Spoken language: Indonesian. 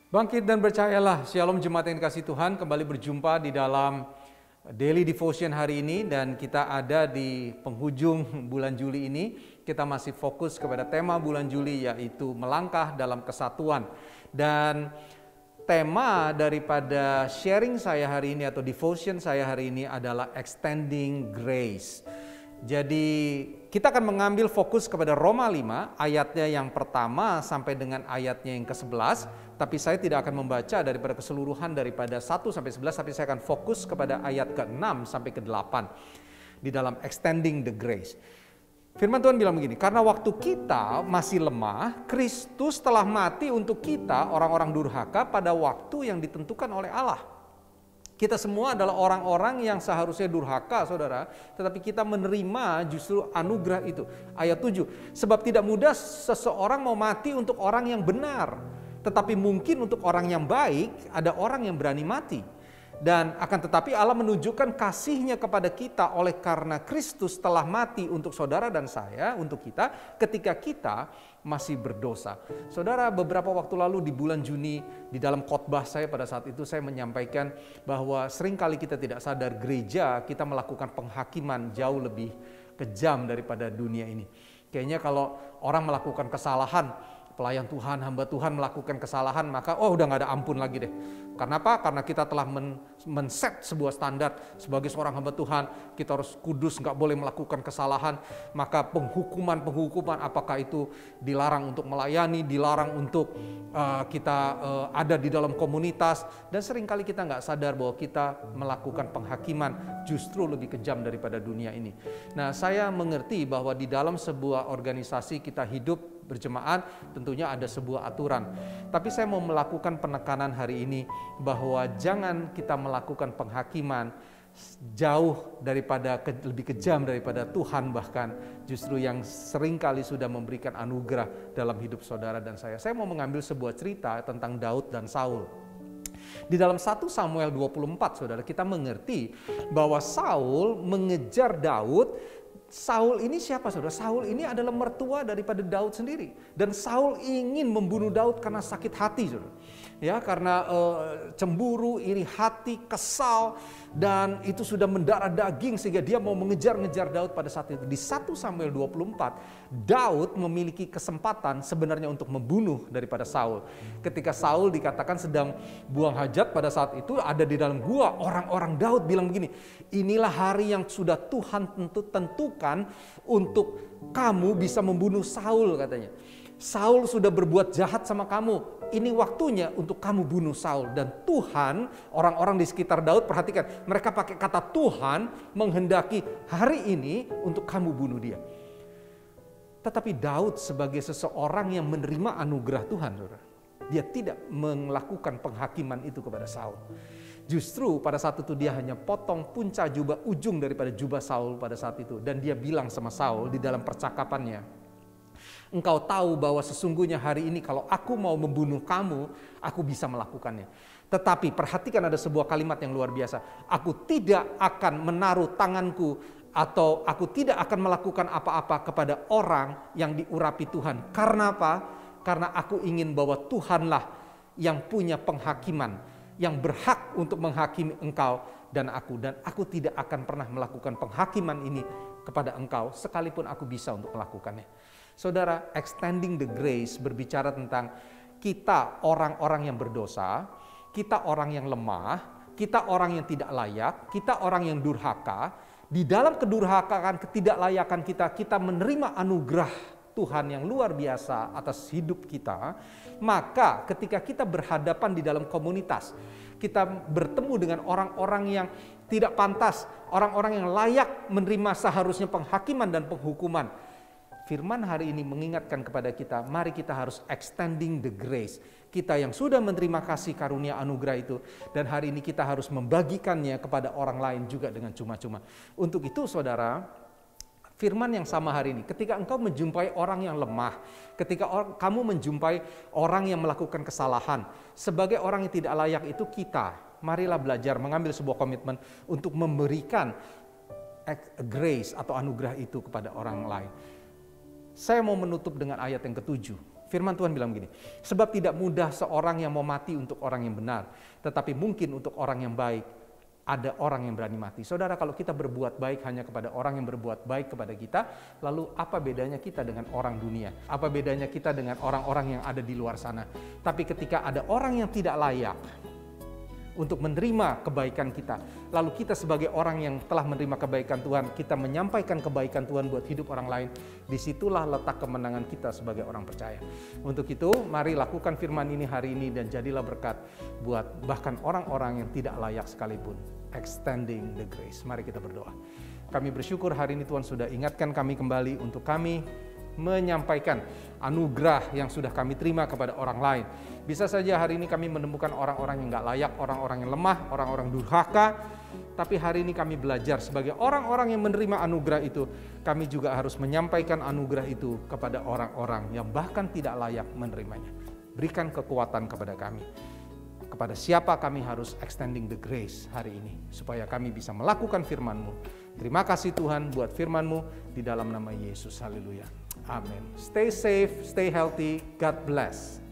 Bangkit dan percayalah. Shalom jemaat yang dikasih Tuhan, kembali berjumpa di dalam Daily Devotion hari ini, dan kita ada di penghujung bulan Juli ini. Kita masih fokus kepada tema bulan Juli, yaitu melangkah dalam kesatuan. Dan tema daripada sharing saya hari ini atau devotion saya hari ini adalah Extending Grace. Jadi kita akan mengambil fokus kepada Roma 5 ayatnya yang pertama sampai dengan ayatnya yang ke-11. Tapi saya tidak akan membaca daripada keseluruhan daripada 1 sampai 11, tapi saya akan fokus kepada ayat ke-6 sampai ke-8 di dalam Extending the Grace. Firman Tuhan bilang begini, karena waktu kita masih lemah, Kristus telah mati untuk kita orang-orang durhaka pada waktu yang ditentukan oleh Allah. Kita semua adalah orang-orang yang seharusnya durhaka, saudara, tetapi kita menerima justru anugerah itu. Ayat 7, sebab tidak mudah seseorang mau mati untuk orang yang benar, tetapi mungkin untuk orang yang baik ada orang yang berani mati. Dan akan tetapi Allah menunjukkan kasih-Nya kepada kita oleh karena Kristus telah mati untuk saudara dan saya, untuk kita ketika kita masih berdosa. Saudara, beberapa waktu lalu di bulan Juni di dalam khotbah saya pada saat itu saya menyampaikan bahwa seringkali kita tidak sadar gereja kita melakukan penghakiman jauh lebih kejam daripada dunia ini. Kayaknya kalau orang melakukan kesalahan, pelayan Tuhan, hamba Tuhan melakukan kesalahan, maka udah gak ada ampun lagi deh. Karena apa? Karena kita telah men-set sebuah standar sebagai seorang hamba Tuhan, kita harus kudus, gak boleh melakukan kesalahan. Maka penghukuman, apakah itu dilarang untuk melayani, dilarang untuk kita ada di dalam komunitas. Dan seringkali kita gak sadar bahwa kita melakukan penghakiman justru lebih kejam daripada dunia ini. Nah, saya mengerti bahwa di dalam sebuah organisasi kita hidup berjemaat, tentunya ada sebuah aturan. Tapi saya mau melakukan penekanan hari ini bahwa jangan kita melakukan penghakiman jauh daripada lebih kejam daripada Tuhan, bahkan justru yang seringkali sudah memberikan anugerah dalam hidup saudara dan saya. Saya mau mengambil sebuah cerita tentang Daud dan Saul. Di dalam 1 Samuel 24, saudara, kita mengerti bahwa Saul mengejar Daud. Saul ini siapa, saudara? Saul ini adalah mertua daripada Daud sendiri. Dan Saul ingin membunuh Daud karena sakit hati, saudara. Ya, karena cemburu, iri hati, kesal, dan itu sudah mendarah daging sehingga dia mau mengejar-ngejar Daud pada saat itu. Di 1 Samuel 24, Daud memiliki kesempatan sebenarnya untuk membunuh daripada Saul. Ketika Saul dikatakan sedang buang hajat pada saat itu, ada di dalam gua, orang-orang Daud bilang begini, inilah hari yang sudah Tuhan tentukan untuk kamu bisa membunuh Saul, katanya. Saul sudah berbuat jahat sama kamu. Ini waktunya untuk kamu bunuh Saul. Dan Tuhan, orang-orang di sekitar Daud, perhatikan, mereka pakai kata Tuhan menghendaki hari ini untuk kamu bunuh dia. Tetapi Daud sebagai seseorang yang menerima anugerah Tuhan, saudara, dia tidak melakukan penghakiman itu kepada Saul. Justru pada saat itu dia hanya potong punca jubah, ujung daripada jubah Saul pada saat itu. Dan dia bilang sama Saul di dalam percakapannya, engkau tahu bahwa sesungguhnya hari ini kalau aku mau membunuh kamu, aku bisa melakukannya. Tetapi perhatikan, ada sebuah kalimat yang luar biasa. Aku tidak akan menaruh tanganku atau aku tidak akan melakukan apa-apa kepada orang yang diurapi Tuhan. Karena apa? Karena aku ingin bahwa Tuhanlah yang punya penghakiman, yang berhak untuk menghakimi engkau dan aku. Dan aku tidak akan pernah melakukan penghakiman ini kepada engkau, sekalipun aku bisa untuk melakukannya. Saudara, extending the grace berbicara tentang kita orang-orang yang berdosa, kita orang yang lemah, kita orang yang tidak layak, kita orang yang durhaka. Di dalam kedurhakaan, ketidaklayakan kita menerima anugerah Tuhan yang luar biasa atas hidup kita. Maka ketika kita berhadapan di dalam komunitas, kita bertemu dengan orang-orang yang tidak pantas, orang-orang yang layak menerima seharusnya penghakiman dan penghukuman. Firman hari ini mengingatkan kepada kita, mari kita harus extending the grace. Kita yang sudah menerima kasih karunia anugerah itu, dan hari ini kita harus membagikannya kepada orang lain juga dengan cuma-cuma. Untuk itu, saudara, firman yang sama hari ini, ketika engkau menjumpai orang yang lemah, ketika kamu menjumpai orang yang melakukan kesalahan, sebagai orang yang tidak layak itu kita, marilah belajar mengambil sebuah komitmen untuk memberikan grace atau anugerah itu kepada orang lain. Saya mau menutup dengan ayat yang ke-7. Firman Tuhan bilang begini, sebab tidak mudah seorang yang mau mati untuk orang yang benar, tetapi mungkin untuk orang yang baik ada orang yang berani mati. Saudara, kalau kita berbuat baik hanya kepada orang yang berbuat baik kepada kita, lalu apa bedanya kita dengan orang dunia? Apa bedanya kita dengan orang-orang yang ada di luar sana? Tapi ketika ada orang yang tidak layak untuk menerima kebaikan kita, lalu kita sebagai orang yang telah menerima kebaikan Tuhan, kita menyampaikan kebaikan Tuhan buat hidup orang lain, disitulah letak kemenangan kita sebagai orang percaya. Untuk itu, mari lakukan firman ini hari ini dan jadilah berkat buat bahkan orang-orang yang tidak layak sekalipun. Extending the grace. Mari kita berdoa. Kami bersyukur hari ini Tuhan sudah ingatkan kami kembali untuk kami menyampaikan anugerah yang sudah kami terima kepada orang lain. Bisa saja hari ini kami menemukan orang-orang yang gak layak, orang-orang yang lemah, orang-orang durhaka. Tapi hari ini kami belajar sebagai orang-orang yang menerima anugerah itu, kami juga harus menyampaikan anugerah itu kepada orang-orang yang bahkan tidak layak menerimanya. Berikan kekuatan kepada kami. Kepada siapa kami harus extending the grace hari ini, supaya kami bisa melakukan firman-Mu. Terima kasih Tuhan buat firman-Mu di dalam nama Yesus. Haleluya. Amin. Stay safe, stay healthy. God bless.